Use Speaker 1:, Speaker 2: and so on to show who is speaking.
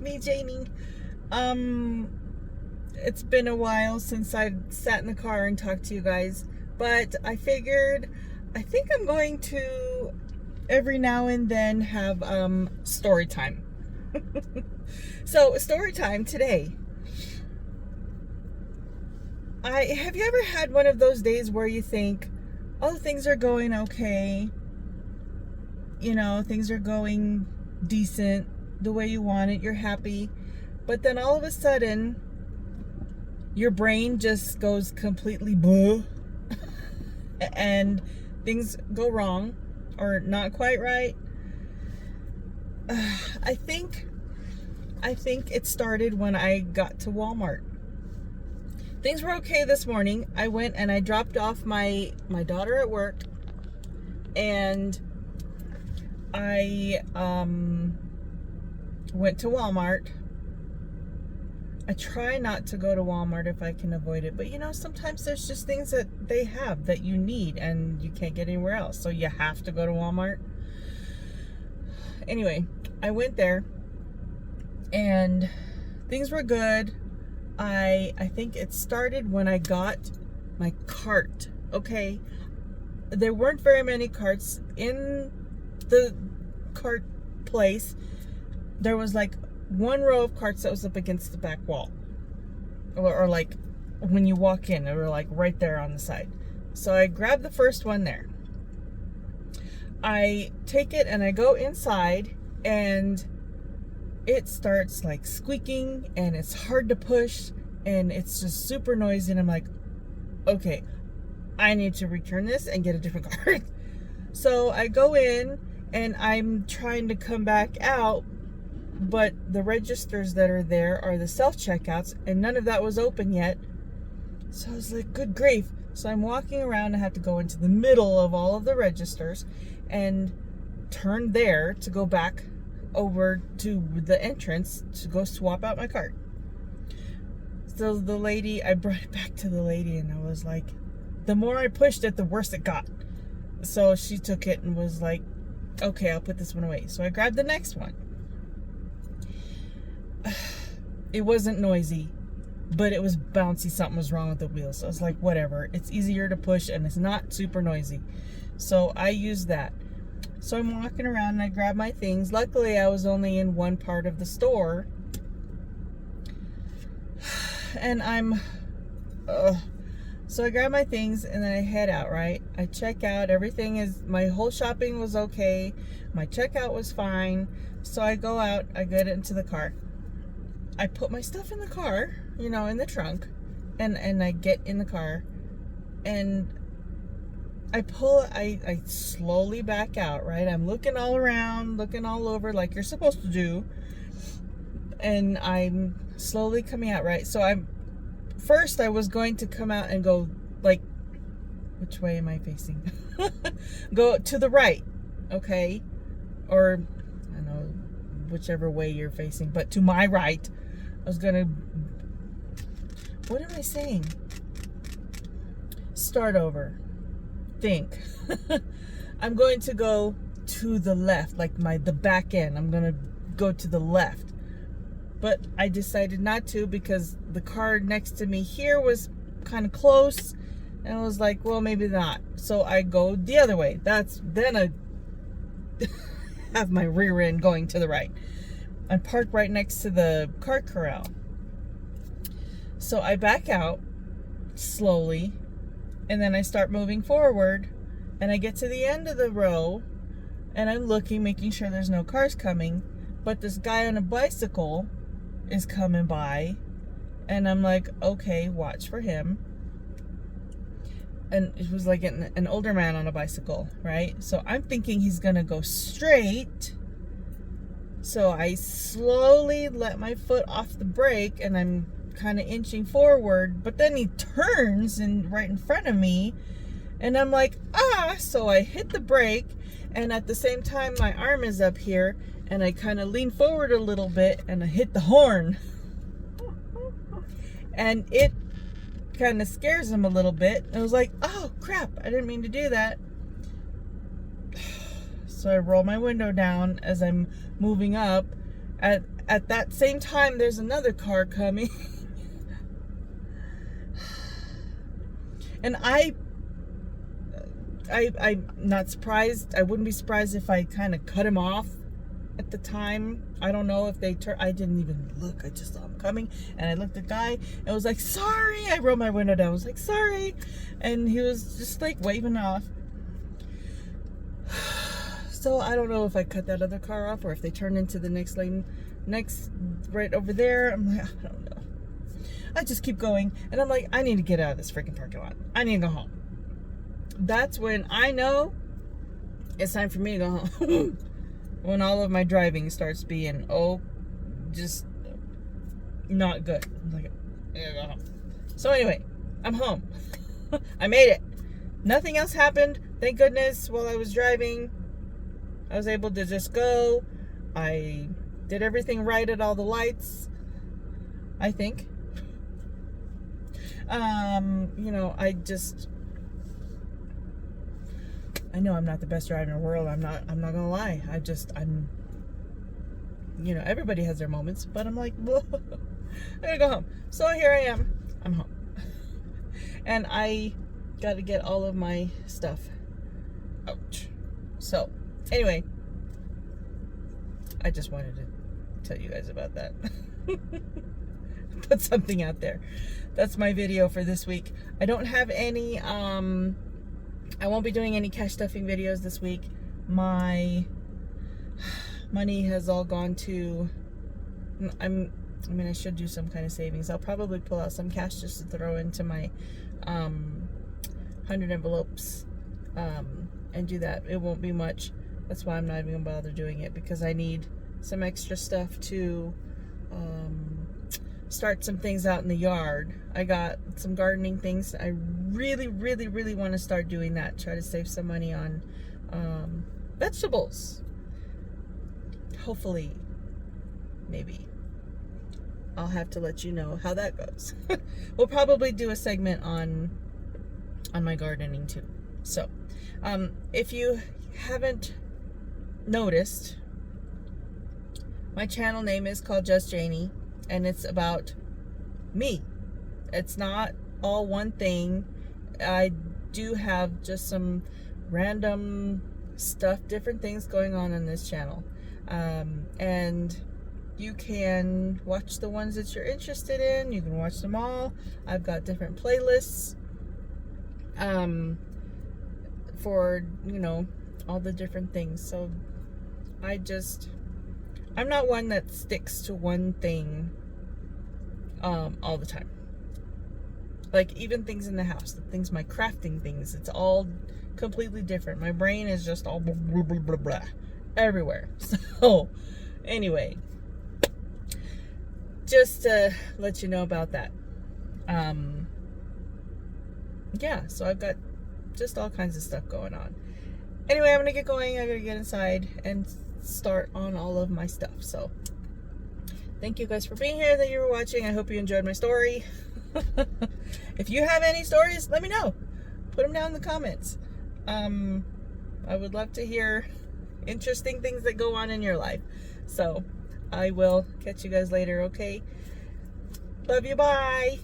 Speaker 1: me, Janie. It's been a while since I've sat in the car and talked to you guys, but I figured I think I'm going to every now and then have story time. So story time today. Have you ever had one of those days where you think, oh, things are going okay, things are going decent the way you want it, you're happy, but then all of a sudden your brain just goes completely boo and things go wrong or not quite right. I think it started when I got to Walmart. Things were okay this morning. I went and I dropped off my daughter at work, and I went to Walmart. I try not to go to Walmart if I can avoid it, but sometimes there's just things that they have that you need and you can't get anywhere else, so you have to go to Walmart. Anyway, I went there and things were good. I think it started when I got my cart. Okay, there weren't very many carts in the cart place. There was like one row of carts that was up against the back wall, or like when you walk in, they were like right there on the side. So I grabbed the first one there. I take it and I go inside, and it starts like squeaking, and it's hard to push, and it's just super noisy, and I'm like, okay, I need to return this and get a different cart. So I go in and I'm trying to come back out, but the registers that are there are the self-checkouts, and none of that was open yet. So I was like, good grief. So I'm walking around. I have to go into the middle of all of the registers and turn there to go back over to the entrance to go swap out my cart. So the lady, I brought it back to the lady, and I was like, the more I pushed it, the worse it got. So she took it and was like, okay, I'll put this one away. So I grabbed the next one. It wasn't noisy, but it was bouncy. Something was wrong with the wheel. So I was like, whatever. It's easier to push and it's not super noisy. So I used that. So I'm walking around and I grab my things. Luckily, I was only in one part of the store. And so I grab my things and then I head out, right? I check out. My whole shopping was okay. My checkout was fine. So I go out, I get into the car. I put my stuff in the car, in the trunk, and I get in the car, and I slowly back out, right? I'm looking all around, looking all over like you're supposed to do, and I'm slowly coming out, right? So I was going to come out and go, like, which way am I facing? Go to the right, okay? Or, I don't know, whichever way you're facing, but to my right. I was gonna, what am I saying? Start over. Think. I'm going to go to the left, like the back end. I'm gonna go to the left. But I decided not to, because the car next to me here was kind of close, and I was like, well, maybe not. So I go the other way. Then I have my rear end going to the right. I park right next to the cart corral. So I back out slowly, and then I start moving forward, and I get to the end of the row, and I'm looking, making sure there's no cars coming, but this guy on a bicycle is coming by, and I'm like, okay, watch for him. And it was like an older man on a bicycle, right? So I'm thinking he's gonna go straight. So I slowly let my foot off the brake, and I'm kind of inching forward, but then he turns right in front of me, and I'm like, so I hit the brake, and at the same time my arm is up here, and I kind of lean forward a little bit, and I hit the horn, and it kind of scares him a little bit. I was like, oh crap, I didn't mean to do that. So I roll my window down as I'm moving up, At that same time, there's another car coming. And I'm not surprised. I wouldn't be surprised if I kind of cut him off at the time. I don't know if they I didn't even look. I just saw him coming, and I looked at the guy and was like, sorry. I rolled my window down. I was like, sorry. And he was just like waving off. So I don't know if I cut that other car off or if they turned into the next lane, right over there. I'm like, I don't know. I just keep going, and I'm like, I need to get out of this freaking parking lot. I need to go home. That's when I know it's time for me to go home. When all of my driving starts being, just not good. I'm like, I gotta go home. So anyway, I'm home. I made it. Nothing else happened. Thank goodness. While I was driving, I was able to just go. I did everything right at all the lights, I think. I know I'm not the best driver in the world. I'm not gonna lie. Everybody has their moments, but I'm like, whoa, I gotta go home. So here I am. I'm home. And I gotta get all of my stuff out. So anyway, I just wanted to tell you guys about that. Put something out there. That's my video for this week. I don't have any, I won't be doing any cash stuffing videos this week. My money has all gone to, I should do some kind of savings. I'll probably pull out some cash just to throw into my 100 envelopes and do that. It won't be much. That's why I'm not even gonna bother doing it, because I need some extra stuff to start some things out in the yard. I got some gardening things. I really, really, really want to start doing that. Try to save some money on vegetables. Hopefully, maybe. I'll have to let you know how that goes. We'll probably do a segment on my gardening too. So, if you haven't noticed, my channel name is called Just Janie, and it's about me. It's not all one thing. I do have just some random stuff, different things going on this channel. And you can watch the ones that you're interested in. You can watch them all. I've got different playlists for, all the different things. So I'm not one that sticks to one thing all the time. Like even things in the house, my crafting things, it's all completely different. My brain is just all blah, blah, blah, blah, blah, everywhere. So anyway, just to let you know about that. Yeah, so I've got just all kinds of stuff going on. Anyway, I'm gonna get going. I gotta get inside and start on all of my stuff. So thank you guys for being here, that you were watching. I hope you enjoyed my story. If you have any stories, let me know. Put them down in the comments. I would love to hear interesting things that go on in your life. So I will catch you guys later, okay? Love you, bye.